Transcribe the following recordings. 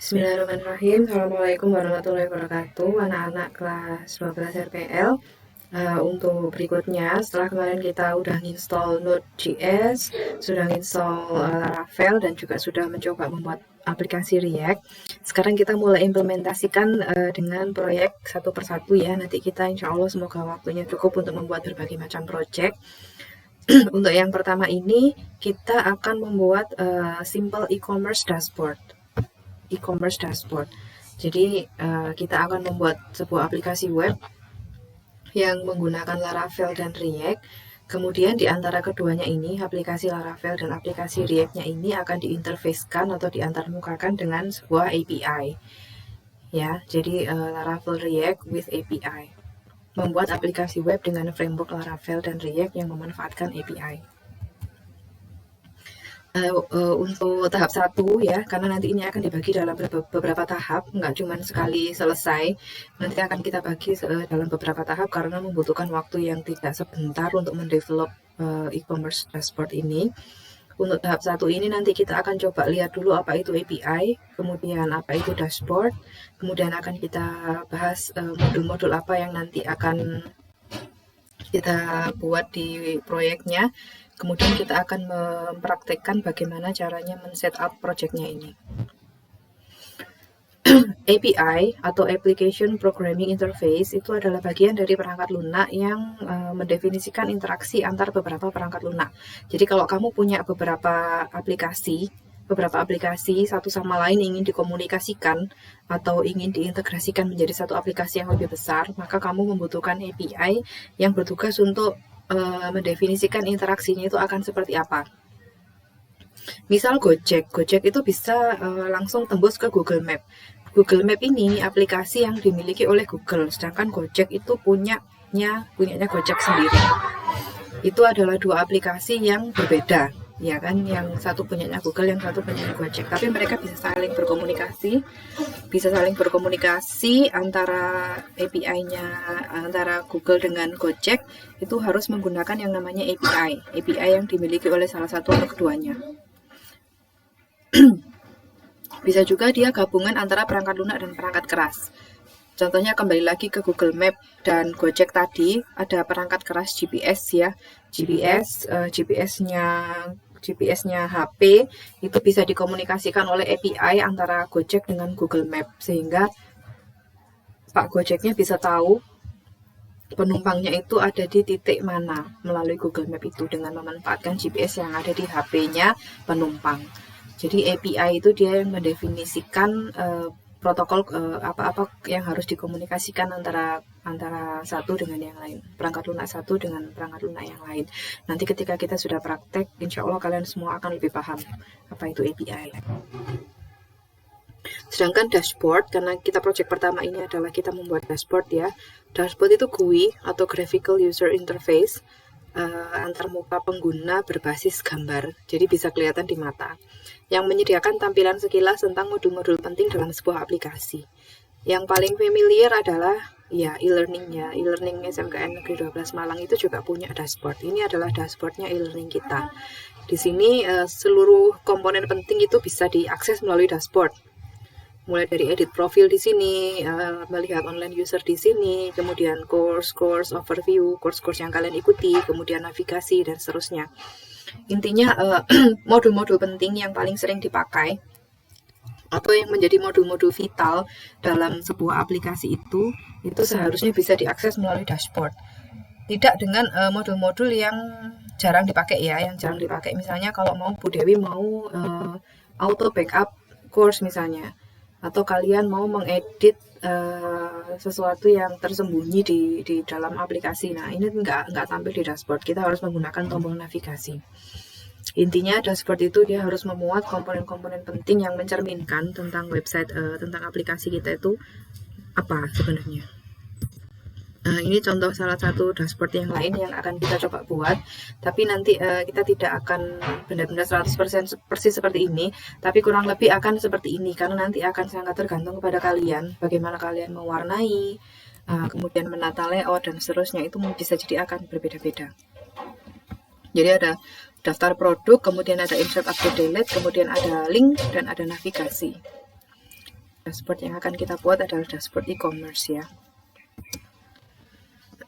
Bismillahirrahmanirrahim. Assalamualaikum warahmatullahi wabarakatuh. Anak-anak kelas 12 RPL. Untuk berikutnya, setelah kemarin kita udah install Node.js, sudah install Laravel, dan juga sudah mencoba membuat aplikasi React. Sekarang kita mulai implementasikan dengan proyek satu persatu ya. Nanti kita insya Allah semoga waktunya cukup untuk membuat berbagai macam proyek. Untuk yang pertama ini, kita akan membuat simple e-commerce dashboard. Jadi kita akan membuat sebuah aplikasi web yang menggunakan Laravel dan React. Kemudian di antara keduanya ini, aplikasi Laravel dan aplikasi React-nya ini akan diinterfacekan atau diantarmukakan dengan sebuah API. Ya, jadi Laravel React with API. Membuat aplikasi web dengan framework Laravel dan React yang memanfaatkan API. Untuk tahap 1 ya, karena nanti ini akan dibagi dalam beberapa tahap, nggak cuma sekali selesai, nanti akan kita bagi dalam beberapa tahap karena membutuhkan waktu yang tidak sebentar untuk mendevelop e-commerce dashboard ini. Untuk tahap 1 ini nanti kita akan coba lihat dulu apa itu API, kemudian apa itu dashboard, kemudian akan kita bahas modul-modul apa yang nanti akan kita buat di proyeknya. Kemudian kita akan mempraktekkan bagaimana caranya men-setup projectnya ini. API atau Application Programming Interface itu adalah bagian dari perangkat lunak yang mendefinisikan interaksi antar beberapa perangkat lunak. Jadi kalau kamu punya beberapa aplikasi satu sama lain ingin dikomunikasikan atau ingin diintegrasikan menjadi satu aplikasi yang lebih besar, maka kamu membutuhkan API yang bertugas untuk mendefinisikan interaksinya itu akan seperti apa. Misal Gojek itu bisa langsung tembus ke Google Map. Google Map ini aplikasi yang dimiliki oleh Google, sedangkan Gojek itu punyanya Gojek sendiri. Itu adalah dua aplikasi yang berbeda, ya kan? Yang satu punyanya Google, yang satu punyanya Gojek. Tapi mereka bisa saling berkomunikasi antara API-nya antara Google dengan Gojek itu harus menggunakan yang namanya API yang dimiliki oleh salah satu atau keduanya. Bisa juga dia gabungan antara perangkat lunak dan perangkat keras. Contohnya kembali lagi ke Google Map dan Gojek tadi, ada perangkat keras GPS ya. GPS-nya HP itu bisa dikomunikasikan oleh API antara Gojek dengan Google Map, sehingga Pak Gojeknya bisa tahu penumpangnya itu ada di titik mana melalui Google Map itu dengan memanfaatkan GPS yang ada di HP-nya penumpang. Jadi API itu dia yang mendefinisikan protokol apa-apa yang harus dikomunikasikan antara satu dengan yang lain, perangkat lunak satu dengan perangkat lunak yang lain. Nanti ketika kita sudah praktek, insya Allah kalian semua akan lebih paham apa itu API. Sedangkan dashboard, karena kita project pertama ini adalah kita membuat dashboard ya. Dashboard itu GUI atau Graphical User Interface, antarmuka pengguna berbasis gambar, jadi bisa kelihatan di mata, yang menyediakan tampilan sekilas tentang modul-modul penting dalam sebuah aplikasi. Yang paling familiar adalah ya e-learningnya. E-learning SMKN Negeri 12 Malang itu juga punya dashboard. Ini adalah dashboardnya e-learning kita. Di sini seluruh komponen penting itu bisa diakses melalui dashboard. Mulai dari edit profil di sini, melihat online user di sini, kemudian course overview, course yang kalian ikuti, kemudian navigasi dan seterusnya. Intinya modul-modul penting yang paling sering dipakai atau yang menjadi modul-modul vital dalam sebuah aplikasi itu seharusnya bisa diakses melalui dashboard. Tidak dengan modul-modul yang jarang dipakai ya, misalnya kalau Bu Dewi mau auto backup course misalnya, atau kalian mau mengedit sesuatu yang tersembunyi di dalam aplikasi. Nah, ini nggak tampil di dashboard. Kita harus menggunakan tombol navigasi. Intinya dashboard itu dia harus memuat komponen-komponen penting yang mencerminkan tentang website, tentang aplikasi kita itu apa sebenarnya. Nah, ini contoh salah satu dashboard yang lain yang akan kita coba buat, tapi nanti kita tidak akan benar-benar 100% persis seperti ini, tapi kurang lebih akan seperti ini, karena nanti akan sangat tergantung kepada kalian, bagaimana kalian mewarnai, kemudian menata layout, dan seterusnya, itu bisa jadi akan berbeda-beda. Jadi ada daftar produk, kemudian ada insert, update, delete, kemudian ada link, dan ada navigasi. dashboard yang akan kita buat adalah dashboard e-commerce ya.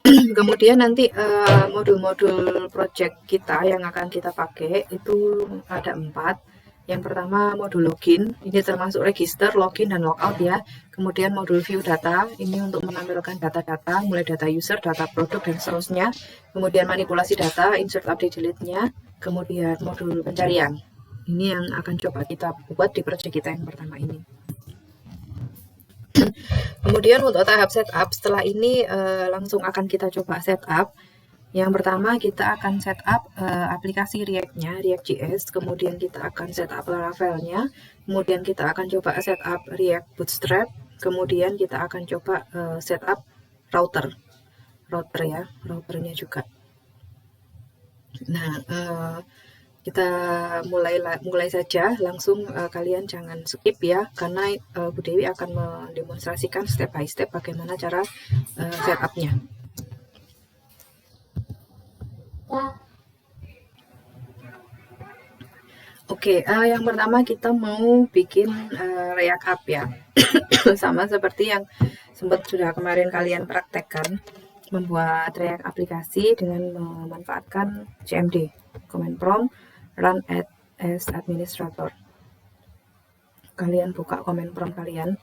Kemudian nanti modul-modul project kita yang akan kita pakai itu ada 4. Yang pertama modul login, ini termasuk register, login, dan logout ya. Kemudian modul view data, ini untuk menampilkan data-data, mulai data user, data produk, dan seterusnya. Kemudian manipulasi data, insert, update, delete-nya. Kemudian modul pencarian, ini yang akan coba kita buat di project kita yang pertama ini. Kemudian untuk tahap setup, setelah ini langsung akan kita coba setup. Yang pertama kita akan setup aplikasi React-nya, React.js, kemudian kita akan setup Laravel-nya, kemudian kita akan coba setup React Bootstrap, kemudian kita akan coba setup router ya, routernya juga. Nah, kita mulai saja, langsung kalian jangan skip ya, karena Bu Dewi akan mendemonstrasikan step by step bagaimana cara setupnya. Oke, yang pertama kita mau bikin React App ya. Sama seperti yang sempat sudah kemarin kalian praktekkan, membuat React aplikasi dengan memanfaatkan CMD, command prompt, run as administrator. Kalian buka command prompt kalian,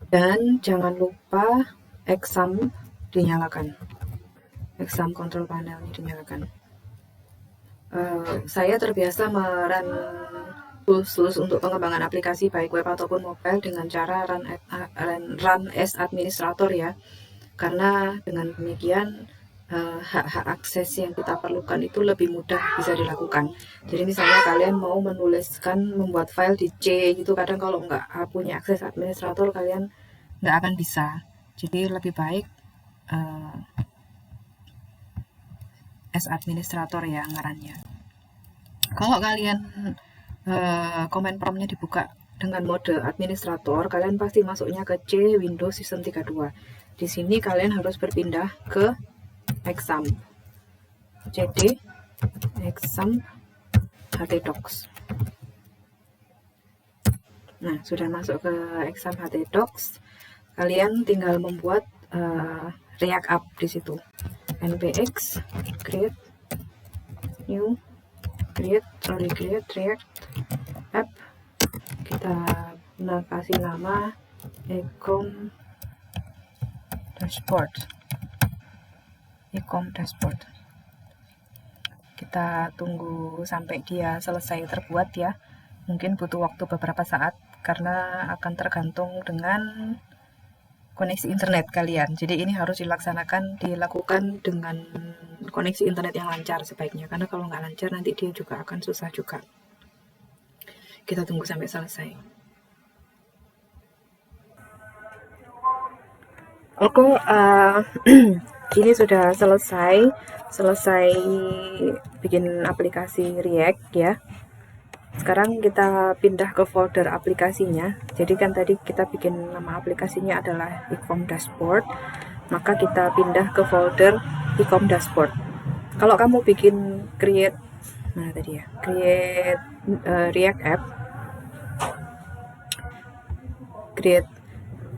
dan jangan lupa exam dinyalakan. Exam control panel dinyalakan. Saya terbiasa merun tools untuk pengembangan aplikasi baik web ataupun mobile dengan cara run as administrator ya, karena dengan demikian hak-hak akses yang kita perlukan itu lebih mudah bisa dilakukan. Jadi misalnya kalian mau membuat file di C gitu, kadang kalau nggak punya akses administrator kalian nggak akan bisa. Jadi lebih baik as administrator ya ngarannya. Kalau kalian command prompt-nya dibuka dengan mode administrator, kalian pasti masuknya ke C Windows System 32. Di sini kalian harus berpindah ke exam, cd exam htdocs. Nah, sudah masuk ke exam htdocs, kalian tinggal membuat React App di situ. npx create new create React App, kita kasih nama ecom dashboard. Kita tunggu sampai dia selesai terbuat ya, mungkin butuh waktu beberapa saat karena akan tergantung dengan koneksi internet kalian. Jadi ini harus dilakukan dengan koneksi internet yang lancar sebaiknya, karena kalau nggak lancar nanti dia juga akan susah juga. Kita tunggu sampai selesai. Oke, ini sudah selesai bikin aplikasi React ya. Sekarang kita pindah ke folder aplikasinya. Jadi kan tadi kita bikin nama aplikasinya adalah ecom dashboard, maka kita pindah ke folder ecom dashboard. Kalau kamu bikin create React App, create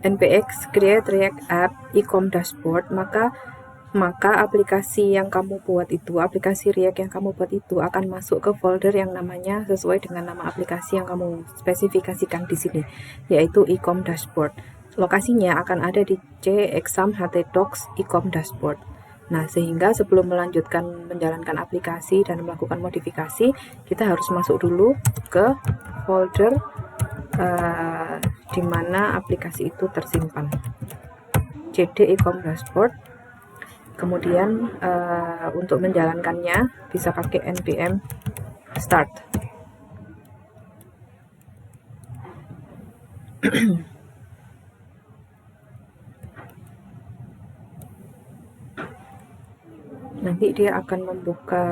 npx create React App ecom dashboard, maka aplikasi yang kamu buat itu, aplikasi React yang kamu buat itu akan masuk ke folder yang namanya sesuai dengan nama aplikasi yang kamu spesifikasikan di sini, yaitu ecom dashboard. Lokasinya akan ada di C exam htdocs ecom dashboard. Nah, sehingga sebelum menjalankan aplikasi dan melakukan modifikasi, kita harus masuk dulu ke folder di mana aplikasi itu tersimpan, cd ecom dashboard. Kemudian untuk menjalankannya bisa pakai npm start. Nanti dia akan membuka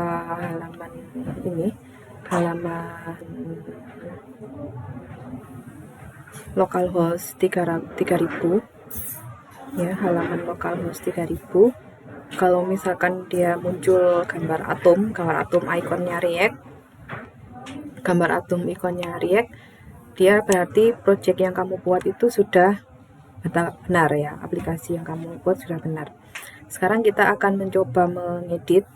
halaman localhost 3000 ya, halaman localhost 3000. Kalau misalkan dia muncul gambar atom ikonnya React, dia berarti project yang kamu buat itu sudah benar ya, aplikasi yang kamu buat sudah benar. Sekarang kita akan mencoba mengedit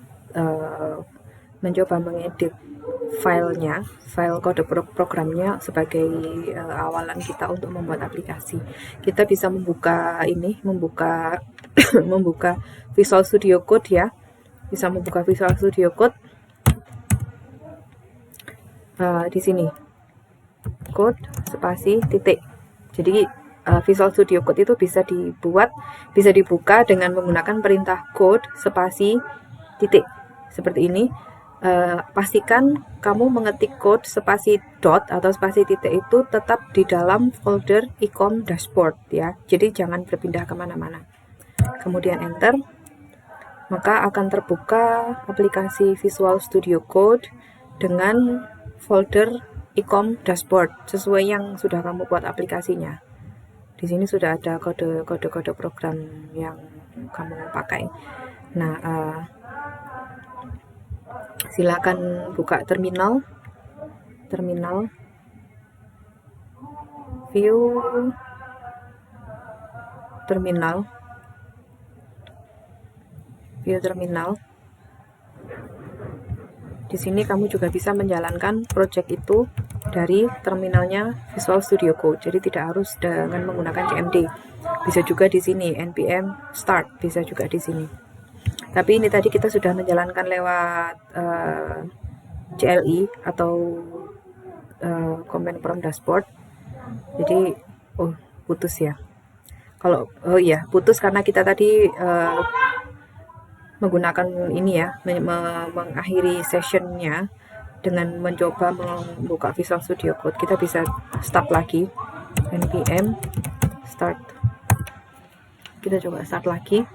filenya, file kode programnya sebagai awalan kita untuk membuat aplikasi. Kita bisa membuka membuka Visual Studio Code ya, bisa membuka Visual Studio Code di sini, code spasi titik. Jadi Visual Studio Code itu bisa dibuka dengan menggunakan perintah code spasi titik seperti ini. Pastikan kamu mengetik code spasi dot atau spasi titik itu tetap di dalam folder ecom dashboard ya, jadi jangan berpindah kemana-mana. Kemudian enter, maka akan terbuka aplikasi Visual Studio Code dengan folder ecom dashboard sesuai yang sudah kamu buat aplikasinya. Di sini sudah ada kode program yang kamu pakai. Nah, silakan buka terminal, view terminal. Di sini kamu juga bisa menjalankan project itu dari terminalnya Visual Studio Code. Jadi tidak harus dengan menggunakan CMD. Bisa juga di sini npm start, bisa juga di sini. Tapi ini tadi kita sudah menjalankan lewat CLI atau command from dashboard. Jadi putus ya. Putus karena kita tadi menggunakan ini ya, mengakhiri sessionnya dengan mencoba membuka Visual Studio Code. Kita bisa start lagi, npm start. Kita coba start lagi.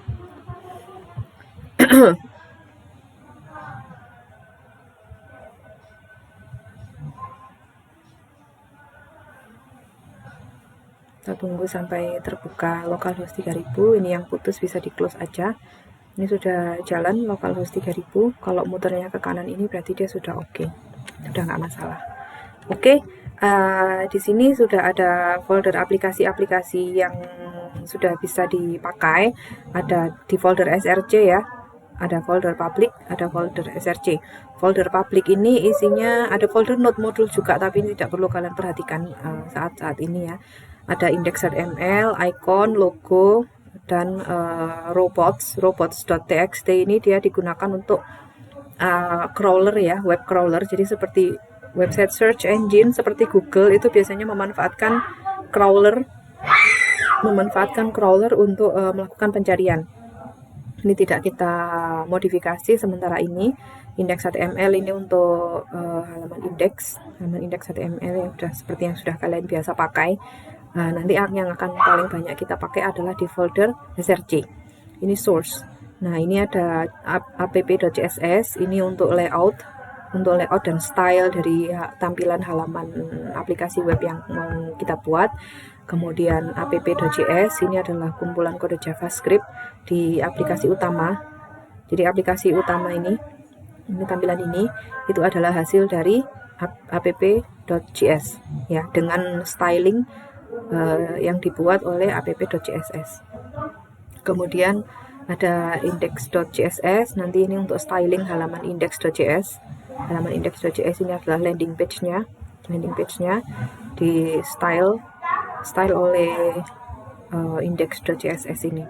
Kita tunggu sampai terbuka localhost 3000. Ini yang putus bisa di close aja. Ini sudah jalan localhost 3000. Kalau muternya ke kanan ini berarti dia sudah oke, sudah nggak masalah. Di sini sudah ada folder aplikasi-aplikasi yang sudah bisa dipakai. Ada di folder src ya, ada folder public, ada folder src. Folder public ini isinya ada folder node module juga, tapi ini tidak perlu kalian perhatikan saat ini ya. Ada index.html, icon, logo, dan robots.txt. Ini dia digunakan untuk crawler ya, web crawler. Jadi seperti website search engine seperti Google itu biasanya memanfaatkan crawler untuk melakukan pencarian. Ini tidak kita modifikasi sementara ini. Index.html ini untuk halaman index.html yang seperti yang sudah kalian biasa pakai. Nanti yang akan paling banyak kita pakai adalah di folder src. Ini source. Nah, ini ada app.css, ini untuk layout dan style dari tampilan halaman aplikasi web yang mau kita buat. Kemudian app.js, ini adalah kumpulan kode JavaScript di aplikasi utama. Jadi aplikasi utama ini tampilan ini itu adalah hasil dari app.js ya, dengan styling yang dibuat oleh app.css. Kemudian ada index.css, nanti ini untuk styling halaman index.js. Halaman index.js ini adalah landing page-nya di style oleh index.css ini.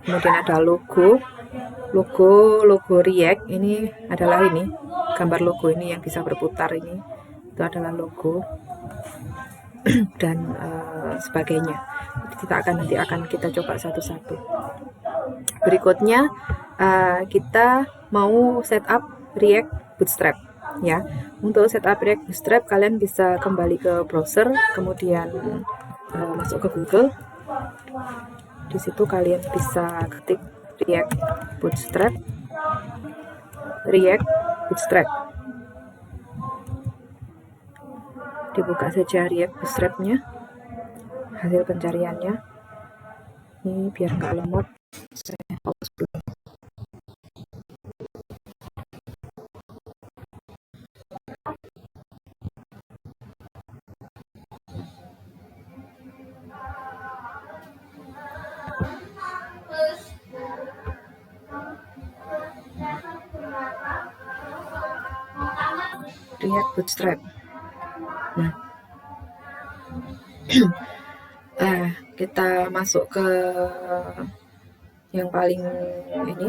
Kemudian ada logo React, ini adalah gambar logo ini yang bisa berputar, ini itu adalah logo dan sebagainya. Nanti akan kita coba satu-satu. Berikutnya kita mau setup React Bootstrap ya. Untuk setup React Bootstrap kalian bisa kembali ke browser, kemudian masuk ke Google. Di situ kalian bisa ketik React Bootstrap. Dibuka saja React Bootstrap-nya, hasil pencariannya. Ini biar nggak lemot, saya hapus dulu. React Bootstrap. Nah, kita masuk ke yang paling ini,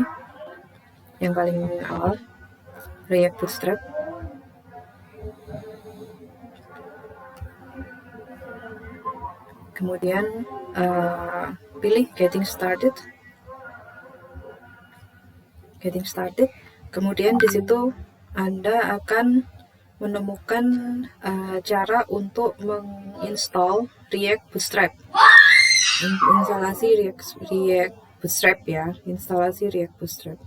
yang paling awal, React Bootstrap. Kemudian pilih Getting Started. Kemudian di situ Anda akan menemukan cara untuk menginstall React Bootstrap. Instalasi React Bootstrap ya, instalasi React Bootstrap.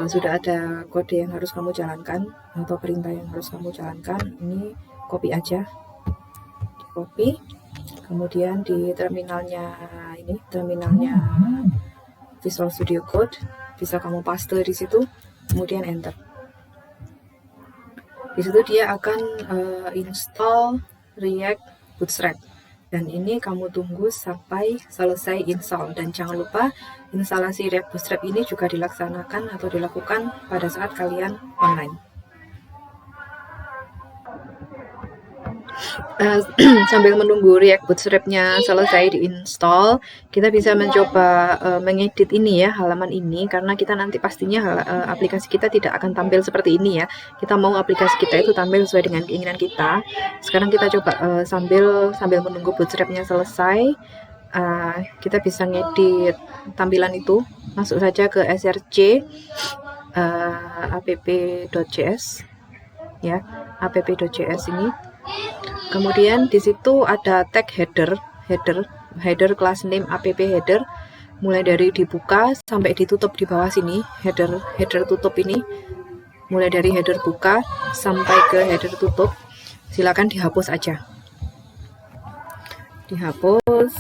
Sudah ada kode yang harus kamu jalankan atau perintah yang harus kamu jalankan. Ini copy aja, copy. Kemudian di terminalnya ini, terminalnya Visual Studio Code, bisa kamu paste di situ, kemudian enter. Di situ dia akan install React Bootstrap. Dan ini kamu tunggu sampai selesai install. Dan jangan lupa instalasi React Bootstrap ini juga dilaksanakan atau dilakukan pada saat kalian online. Sambil menunggu React Bootstrap-nya selesai diinstal, kita bisa mencoba mengedit ini ya, halaman ini, karena kita nanti pastinya aplikasi kita tidak akan tampil seperti ini ya. Kita mau aplikasi kita itu tampil sesuai dengan keinginan kita. Sekarang kita coba sambil menunggu Bootstrap-nya selesai, kita bisa ngedit tampilan itu. Masuk saja ke src app.js ya, app.js ini. Kemudian di situ ada tag header class name app header, mulai dari dibuka sampai ditutup di bawah sini, header tutup ini, mulai dari header buka sampai ke header tutup, silakan dihapus aja. Dihapus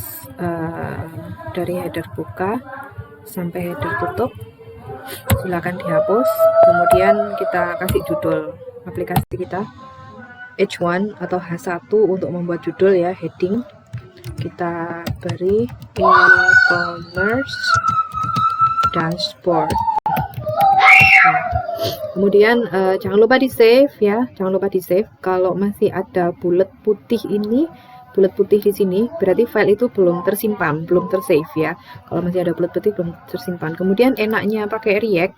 dari header buka sampai header tutup, silakan dihapus. Kemudian kita kasih judul aplikasi kita H1 atau H1 untuk membuat judul ya, heading. Kita beri e-commerce dashboard. Nah, kemudian jangan lupa di save ya, jangan lupa di save. Kalau masih ada bulat putih ini, bulat putih di sini, berarti file itu belum tersimpan, belum tersave ya. Kalau masih ada bulat putih belum tersimpan. Kemudian enaknya pakai React,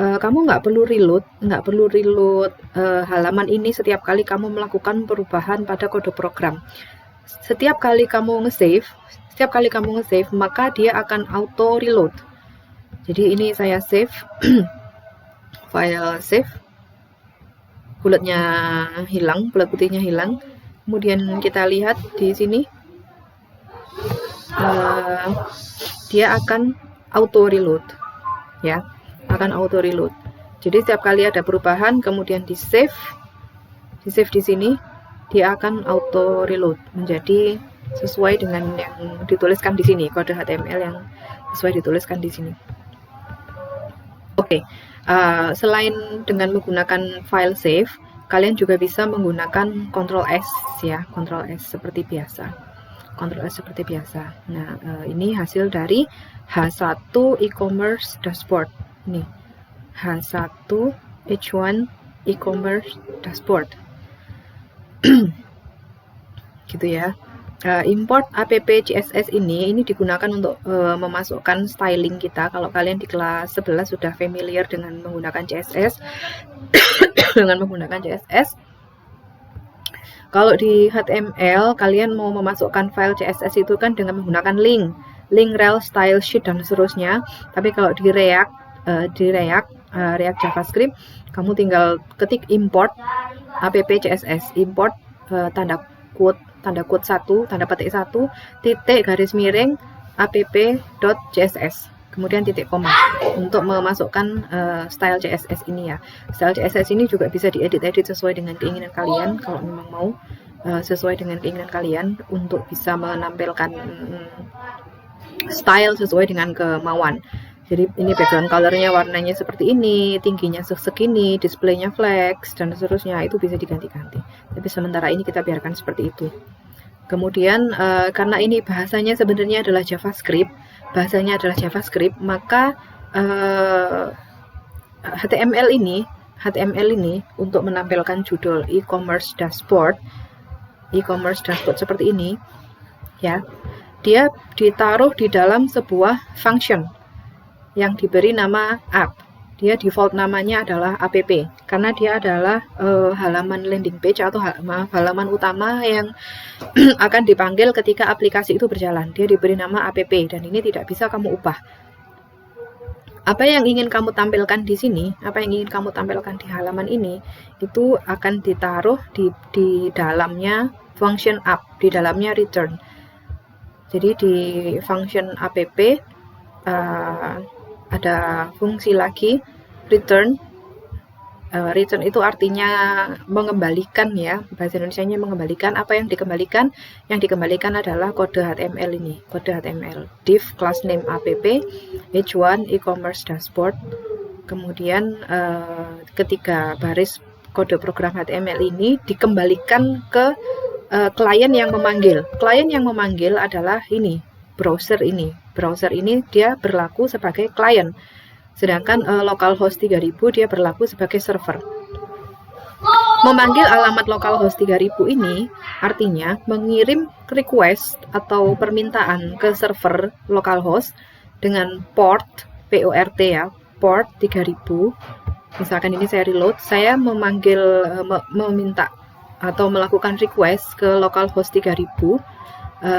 kamu nggak perlu reload halaman ini setiap kali kamu melakukan perubahan pada kode program. Setiap kali kamu nge-save, maka dia akan auto reload. Jadi ini saya save, file save, bulatnya hilang, bulat putihnya hilang. Kemudian kita lihat di sini, dia akan auto reload ya. Akan auto reload. Jadi setiap kali ada perubahan kemudian di save di sini, dia akan auto reload menjadi sesuai dengan yang dituliskan di sini, kode HTML yang sesuai dituliskan di sini. Oke, selain dengan menggunakan file save, kalian juga bisa menggunakan Ctrl S ya, Ctrl S seperti biasa. Nah, ini hasil dari H1 e-commerce dashboard. Ini H1 H1 e-commerce dashboard. Gitu ya. Import app CSS ini digunakan untuk memasukkan styling kita. Kalau kalian di kelas 11 sudah familiar dengan menggunakan CSS, kalau di HTML kalian mau memasukkan file CSS itu kan dengan menggunakan link rel, style sheet dan seterusnya. Tapi kalau di React JavaScript, kamu tinggal ketik import app CSS, import tanda quote 1, tanda petik 1, titik garis miring app.css, kemudian titik koma untuk memasukkan style CSS ini ya. Style CSS ini juga bisa diedit sesuai dengan keinginan kalian, kalau memang mau sesuai dengan keinginan kalian untuk bisa menampilkan style sesuai dengan kemauan. Jadi ini background colornya warnanya seperti ini, tingginya segini, displaynya flex dan seterusnya, itu bisa diganti-ganti. Tapi sementara ini kita biarkan seperti itu. Kemudian karena ini bahasanya sebenarnya adalah JavaScript, maka HTML HTML ini untuk menampilkan judul e-commerce dashboard seperti ini ya, dia ditaruh di dalam sebuah function yang diberi nama app. Dia default namanya adalah app karena dia adalah halaman landing page atau halaman utama yang akan dipanggil ketika aplikasi itu berjalan. Dia diberi nama app dan ini tidak bisa kamu ubah. Apa yang ingin kamu tampilkan di sini, apa yang ingin kamu tampilkan di halaman ini, itu akan ditaruh di dalamnya function app, di dalamnya return. Jadi di function app ada fungsi lagi return. Return itu artinya mengembalikan ya, bahasa Indonesianya mengembalikan. Apa yang dikembalikan? Yang dikembalikan adalah kode HTML ini, kode HTML div class name app h1 e-commerce dashboard. Kemudian ketika baris kode program HTML ini dikembalikan ke klien yang memanggil. Klien yang memanggil adalah ini, browser ini. Browser ini dia berlaku sebagai klien. Sedangkan localhost 3000 dia berlaku sebagai server. Memanggil alamat localhost 3000 ini artinya mengirim request atau permintaan ke server localhost dengan port ya, port 3000. Misalkan ini saya reload, saya meminta atau melakukan request ke localhost 3000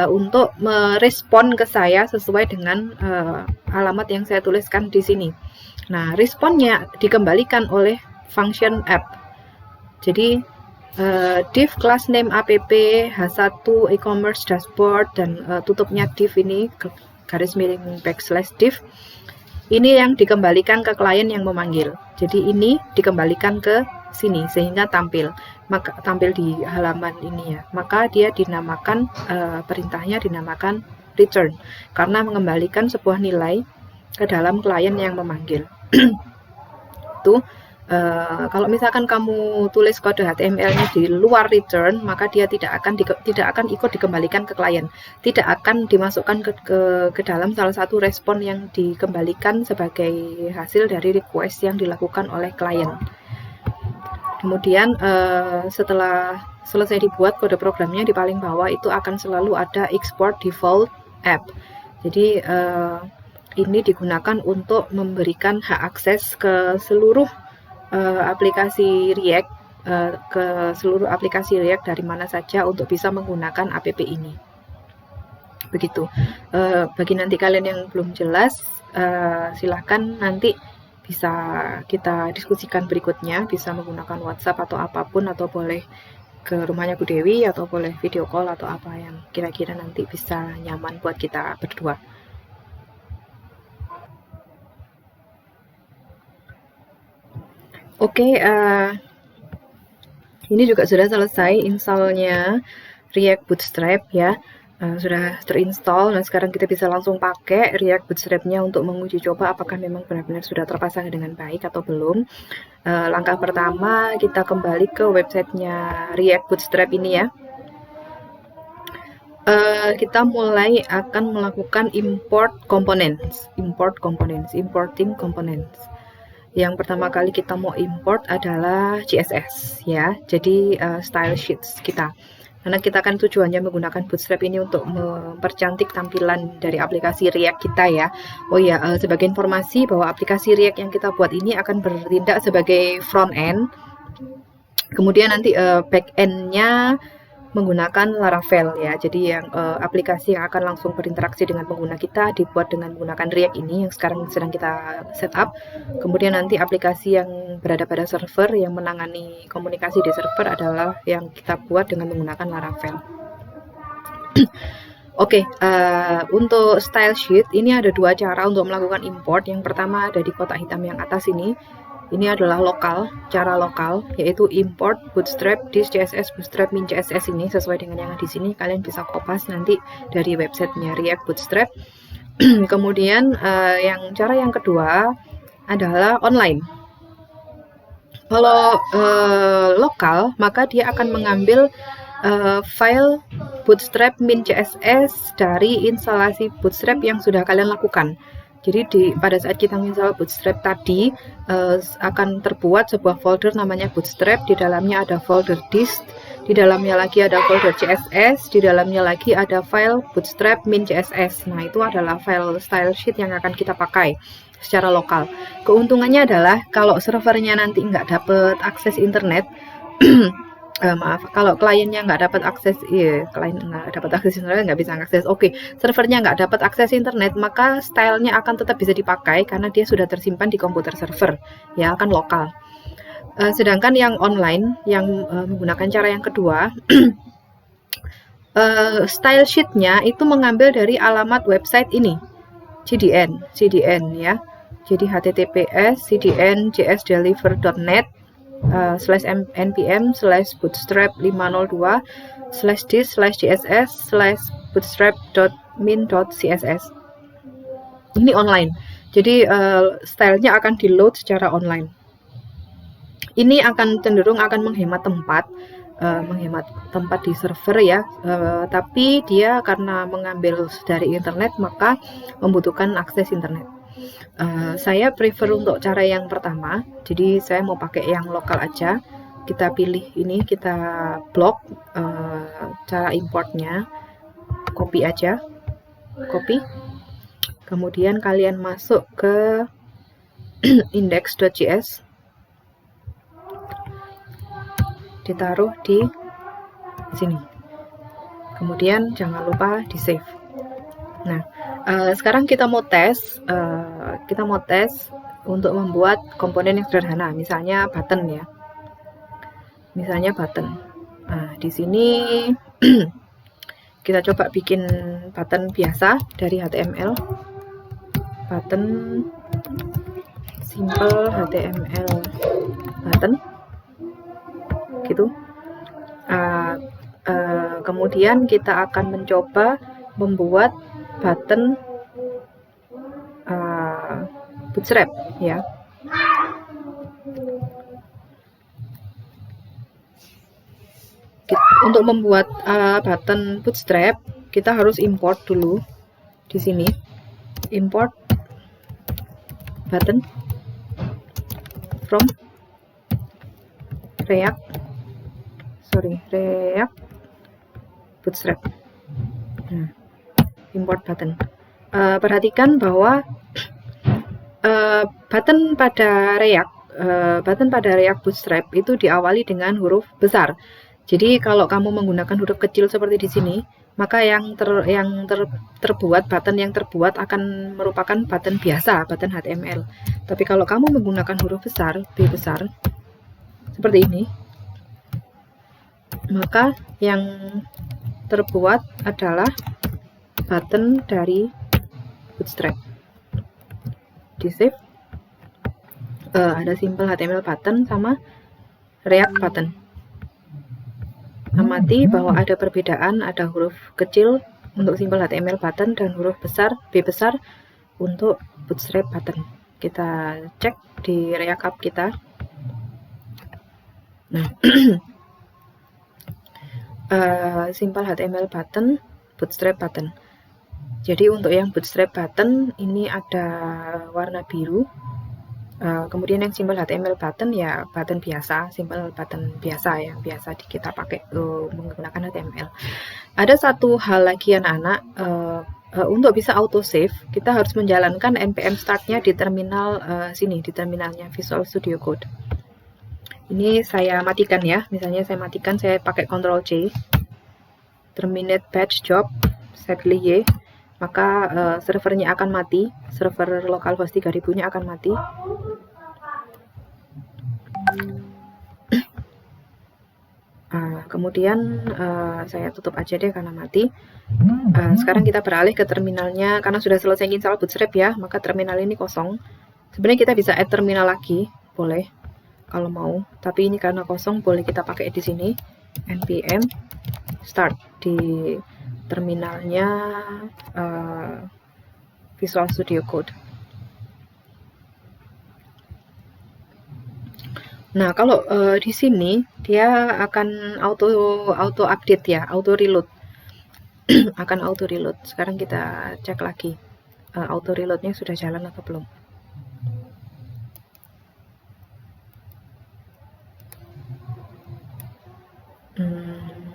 untuk merespon ke saya sesuai dengan alamat yang saya tuliskan di sini. Nah, responnya dikembalikan oleh function app. Jadi div class name app h1 e-commerce dashboard dan tutupnya div ini garis miring /div. Ini yang dikembalikan ke klien yang memanggil. Jadi ini dikembalikan ke sini sehingga tampil di halaman ini ya. Maka dia dinamakan perintahnya dinamakan return karena mengembalikan sebuah nilai ke dalam klien yang memanggil. Itu kalau misalkan kamu tulis kode HTML-nya di luar return, maka dia tidak akan ikut dikembalikan ke klien, tidak akan dimasukkan ke dalam salah satu respon yang dikembalikan sebagai hasil dari request yang dilakukan oleh klien. Kemudian setelah selesai dibuat kode programnya di paling bawah itu akan selalu ada export default app. Jadi ini digunakan untuk memberikan hak akses ke seluruh aplikasi React, dari mana saja untuk bisa menggunakan app ini. Begitu. Bagi nanti kalian yang belum jelas, silahkan nanti bisa kita diskusikan berikutnya, bisa menggunakan WhatsApp atau apapun, atau boleh ke rumahnya Bu Dewi, atau boleh video call atau apa yang kira-kira nanti bisa nyaman buat kita berdua. Oke, ini juga sudah selesai installnya React Bootstrap ya. Sudah terinstall. Nah, sekarang kita bisa langsung pakai React Bootstrap-nya untuk menguji coba apakah memang benar-benar sudah terpasang dengan baik atau belum. Langkah pertama, kita kembali ke websitenya React Bootstrap ini ya. Kita mulai akan melakukan importing components. Yang pertama kali kita mau import adalah CSS ya. Jadi style sheets kita. Karena kita kan tujuannya menggunakan Bootstrap ini untuk mempercantik tampilan dari aplikasi React kita ya. Oh ya, sebagai informasi bahwa aplikasi React yang kita buat ini akan bertindak sebagai front end. Kemudian nanti back end-nya menggunakan Laravel ya. Jadi yang aplikasi yang akan langsung berinteraksi dengan pengguna kita dibuat dengan menggunakan React ini yang sekarang sedang kita setup. Kemudian nanti aplikasi yang berada pada server yang menangani komunikasi di server adalah yang kita buat dengan menggunakan Laravel. Oke, untuk style sheet ini ada dua cara untuk melakukan import. Yang pertama ada di kotak hitam yang atas ini. Ini adalah cara lokal, yaitu import bootstrap dis CSS bootstrap min CSS ini sesuai dengan yang di sini. Kalian bisa kopas nanti dari websitenya React Bootstrap. Kemudian cara yang kedua adalah online. Kalau lokal, maka dia akan mengambil file bootstrap min CSS dari instalasi bootstrap yang sudah kalian lakukan. Jadi pada saat kita install Bootstrap tadi akan terbuat sebuah folder namanya Bootstrap. Di dalamnya ada folder dist, di dalamnya lagi ada folder CSS, di dalamnya lagi ada file Bootstrap min.css. Nah, itu adalah file style sheet yang akan kita pakai secara lokal. Keuntungannya adalah kalau servernya nanti nggak dapat akses internet, maaf, kalau kliennya nggak dapat akses, klien nggak dapat akses internet, nggak bisa akses. Oke, servernya nggak dapat akses internet, maka stylenya akan tetap bisa dipakai karena dia sudah tersimpan di komputer server, ya, akan lokal. Sedangkan yang online, yang menggunakan cara yang kedua, style sheet-nya itu mengambil dari alamat website ini, CDN ya. Jadi https://npm/cdn/bootstrap502/dis/css/bootstrap.min.css. Ini online. Jadi stylenya akan di-load secara online. Ini akan cenderung akan menghemat tempat di server ya, tapi dia karena mengambil dari internet maka membutuhkan akses internet. Saya prefer untuk cara yang pertama, jadi saya mau pakai yang lokal aja. Kita pilih ini, kita blok cara importnya, copy aja, copy. Kemudian kalian masuk ke index.js, ditaruh di sini. Kemudian jangan lupa di save. Nah, sekarang kita mau tes untuk membuat komponen yang sederhana, misalnya button ya. Misalnya button. Nah, di sini kita coba bikin button biasa dari HTML. Button simple HTML button. Gitu. Kemudian kita akan mencoba membuat button Bootstrap ya. Untuk membuat button Bootstrap kita harus import dulu di sini, import button from React Bootstrap. Nah, import button. Perhatikan bahwa button pada React Bootstrap itu diawali dengan huruf besar. Jadi kalau kamu menggunakan huruf kecil seperti di sini, maka yang terbuat button yang terbuat akan merupakan button biasa, button HTML. Tapi kalau kamu menggunakan huruf besar, B besar, seperti ini, maka yang terbuat adalah button dari Bootstrap. Di save, ada simple HTML button sama React button. Amati bahwa ada perbedaan, ada huruf kecil untuk simple HTML button dan huruf besar B besar untuk Bootstrap button. Kita cek di React app kita. Nah, simple HTML button, Bootstrap button. Jadi untuk yang Bootstrap button ini ada warna biru. Kemudian yang simple HTML button ya button biasa, simple button biasa yang biasa kita pakai menggunakan HTML. Ada satu hal lagi anak-anak, untuk bisa auto save kita harus menjalankan npm start-nya di terminal sini, di terminalnya Visual Studio Code. Ini saya matikan ya, misalnya saya matikan, saya pakai Ctrl C, terminate batch job, saya pilih Y, maka servernya akan mati, server localhost 3000-nya akan mati. Kemudian saya tutup aja deh karena mati. Sekarang kita beralih ke terminalnya, karena sudah selesai install Bootstrap ya, maka terminal ini kosong. Sebenarnya kita bisa add terminal lagi, boleh kalau mau, tapi ini karena kosong boleh kita pakai di sini npm start di terminalnya Visual Studio Code. Nah, kalau di sini dia akan auto update ya, auto reload. Akan auto reload. Sekarang kita cek lagi. auto reloadnya sudah jalan atau belum.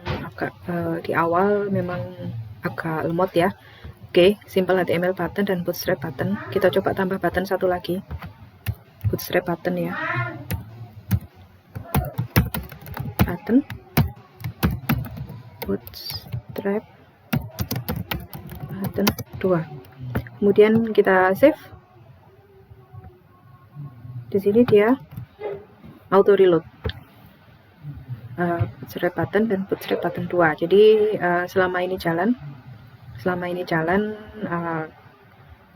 Agak di awal memang agak lemot ya. Oke, simple HTML button dan bootstrap button. Kita coba tambah button satu lagi, bootstrap button ya, button, bootstrap button 2. Kemudian kita save. Di sini dia auto reload. Bootstrap button dan bootstrap button 2. Jadi selama ini jalan,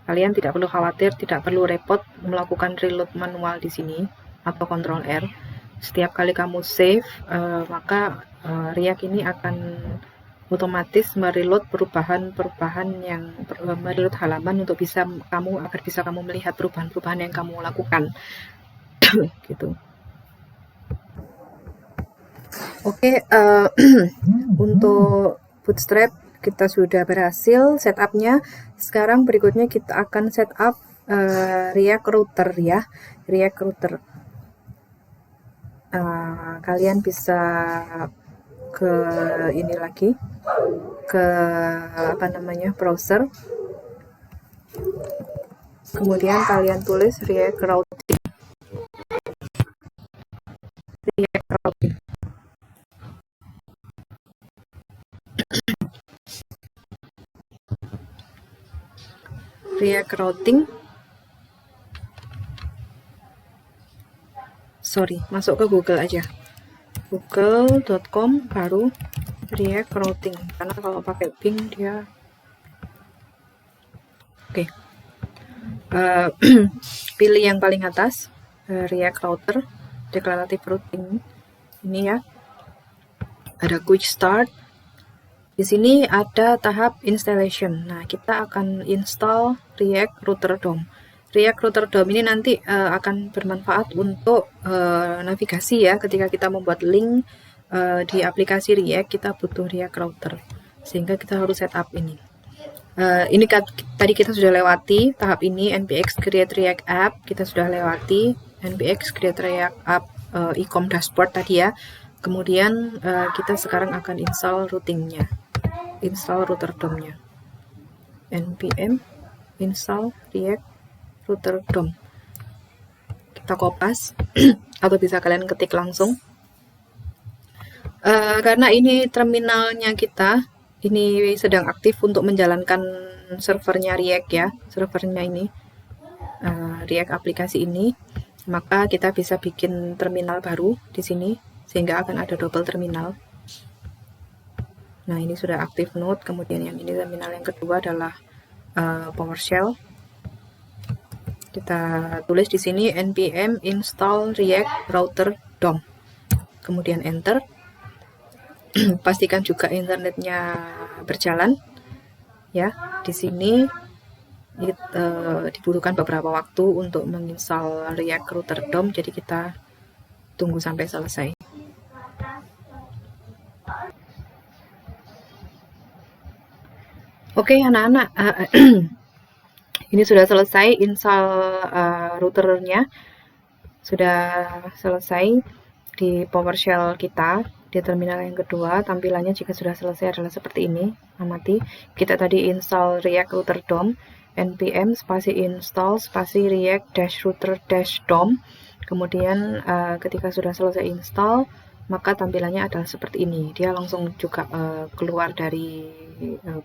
kalian tidak perlu khawatir, tidak perlu repot melakukan reload manual di sini atau Ctrl R. Setiap kali kamu save, maka React ini akan otomatis mereload perubahan-perubahan yang mereload halaman untuk agar bisa kamu melihat perubahan-perubahan yang kamu lakukan. Gitu. Oke, untuk Bootstrap kita sudah berhasil setupnya. Sekarang berikutnya kita akan setup React Router ya, React Router. Kalian bisa ke ini lagi, ke browser. Kemudian kalian tulis React Routing. React Routing. Masuk ke Google aja. google.com baru React Routing. Karena kalau pakai Bing dia oke. Pilih yang paling atas, React Router, Declarative Routing. Ini ya. Ada Quick Start. Di sini ada tahap installation. Nah, kita akan install React Router DOM. React Router DOM ini nanti akan bermanfaat untuk navigasi ya. Ketika kita membuat link di aplikasi React, kita butuh React Router. Sehingga kita harus setup ini. Ini tadi kita sudah lewati tahap ini, npx create React app. Kita sudah lewati npx create React app e-com dashboard tadi ya. Kemudian kita sekarang akan install routingnya, install router DOM-nya. npm install React Router DOM. Kita kopas atau bisa kalian ketik langsung. Karena ini terminalnya kita ini sedang aktif untuk menjalankan servernya React ya, servernya ini React aplikasi ini, maka kita bisa bikin terminal baru di sini sehingga akan ada double terminal. Nah, ini sudah aktif node. Kemudian yang ini terminal yang kedua adalah PowerShell. Kita tulis di sini npm install React Router DOM. Kemudian enter. Pastikan juga internetnya berjalan. Ya, di sini dibutuhkan beberapa waktu untuk menginstal React Router DOM. Jadi kita tunggu sampai selesai. Oke, anak-anak, ini sudah selesai install routernya, sudah selesai di PowerShell kita di terminal yang kedua. Tampilannya jika sudah selesai adalah seperti ini. Amati, kita tadi install React Router DOM, npm spasi install spasi React router DOM. Kemudian ketika sudah selesai install, maka tampilannya adalah seperti ini. Dia langsung juga keluar dari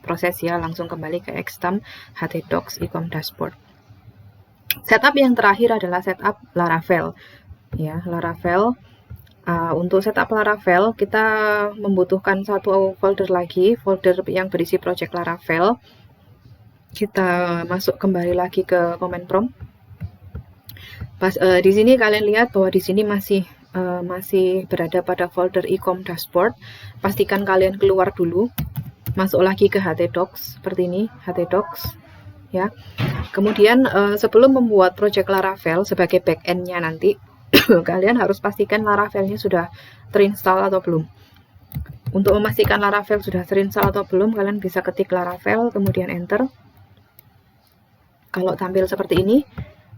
proses ya, langsung kembali ke Xstamp htdocs e-com dashboard. Setup yang terakhir adalah setup Laravel ya, Laravel. Untuk setup Laravel kita membutuhkan satu folder lagi, folder yang berisi project Laravel. Kita masuk kembali lagi ke command prompt. Di sini kalian lihat bahwa di sini masih berada pada folder e-com dashboard. Pastikan kalian keluar dulu, masuk lagi ke htdocs seperti ini, htdocs ya. Kemudian sebelum membuat project Laravel sebagai backend-nya nanti kalian harus pastikan Laravelnya sudah terinstall atau belum. Untuk memastikan Laravel sudah terinstall atau belum, kalian bisa ketik Laravel kemudian enter. Kalau tampil seperti ini,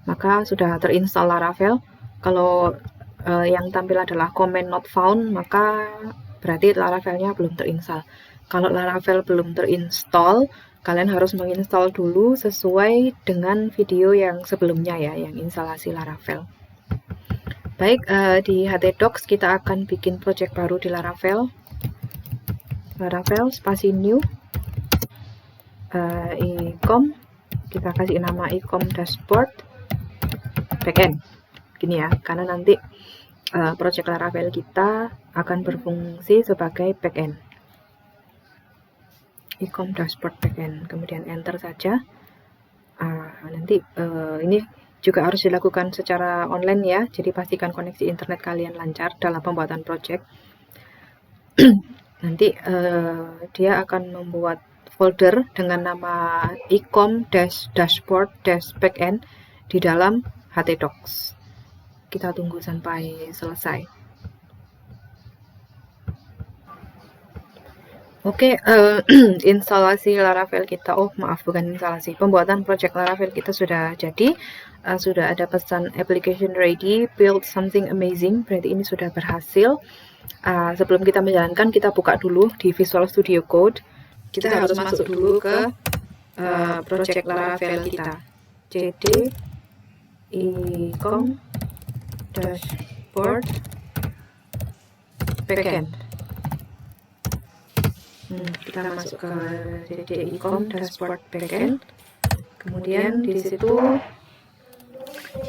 maka sudah terinstall Laravel. Kalau yang tampil adalah comment not found, maka berarti Laravelnya belum terinstall. Kalau Laravel belum terinstall, kalian harus menginstal dulu sesuai dengan video yang sebelumnya ya, yang instalasi Laravel. Baik, di htdocs kita akan bikin project baru di Laravel. Laravel spasi new, ecom, kita kasih nama ecom dashboard backend. Gini ya, karena nanti project Laravel kita akan berfungsi sebagai backend. Ecom dashboard backend, kemudian enter saja. Nanti ini juga harus dilakukan secara online ya, jadi pastikan koneksi internet kalian lancar dalam pembuatan project. Nanti dia akan membuat folder dengan nama ecom-dashboard-backend di dalam htdocs. Kita tunggu sampai selesai. Oke, instalasi Laravel kita, bukan instalasi, pembuatan project Laravel kita sudah jadi, sudah ada pesan application ready, build something amazing, berarti ini sudah berhasil. Sebelum kita menjalankan, kita buka dulu di Visual Studio Code. Kita harus masuk dulu ke project Laravel kita, cd ecom dashboard backend. Kita masuk ke cd ecom dashboard backend, kemudian di situ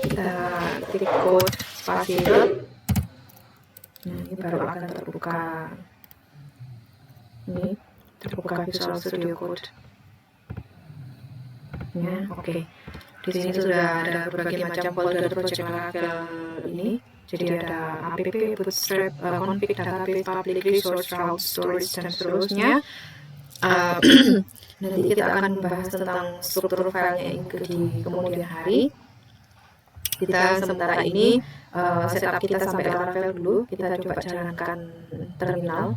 kita ketik code spasi dot. Ini baru akan terbuka. Ini terbuka Visual Studio Code. Ya, oke. Di sini sudah ada berbagai macam folder project Laravel ini. Jadi ada app, bootstrap, config, database, public, resource, route, storage, dan seterusnya. Nanti kita akan membahas tentang struktur filenya di kemudian hari. Kita sementara ini setup kita sampai Laravel dulu. Kita coba jalankan terminal.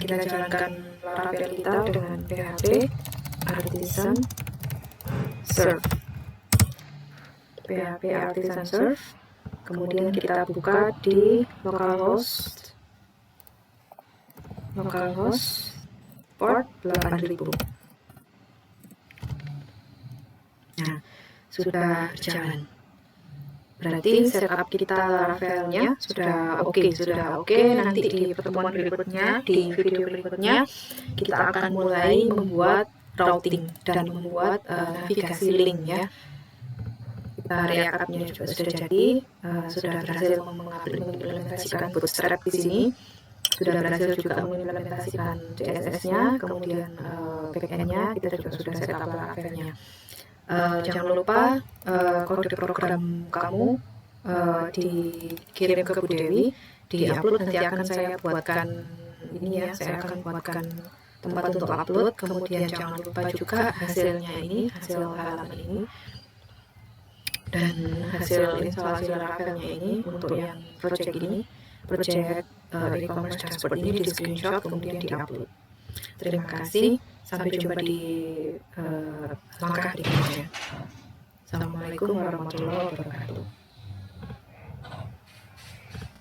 Kita jalankan Laravel kita dengan PHP artisan serve. PHP artisan serve. Kemudian kita buka di localhost port 8000. Nah, sudah berjalan. Berarti setup kita Laravelnya sudah oke. Nanti di pertemuan berikutnya, di video berikutnya, kita akan mulai membuat routing dan membuat navigasi link ya. React app-nya juga sudah jadi, sudah berhasil mengimplementasikan Bootstrap di sini, sudah berhasil juga mengimplementasikan CSS-nya, kemudian backend-nya kita juga sudah setup Laravel-nya. Jangan lupa kode program kamu dikirim ke Bu Dewi, di-upload. Nanti akan saya buatkan ini ya, saya akan buatkan tempat untuk upload. Kemudian jangan lupa juga hasilnya ini, hasil halaman ini, dan hasil instalasi Laravelnya ini untuk yang project ini, project e-commerce dashboard ini di screenshot kemudian di-upload. Terima kasih, sampai jumpa di langkah berikutnya. Assalamualaikum warahmatullahi wabarakatuh.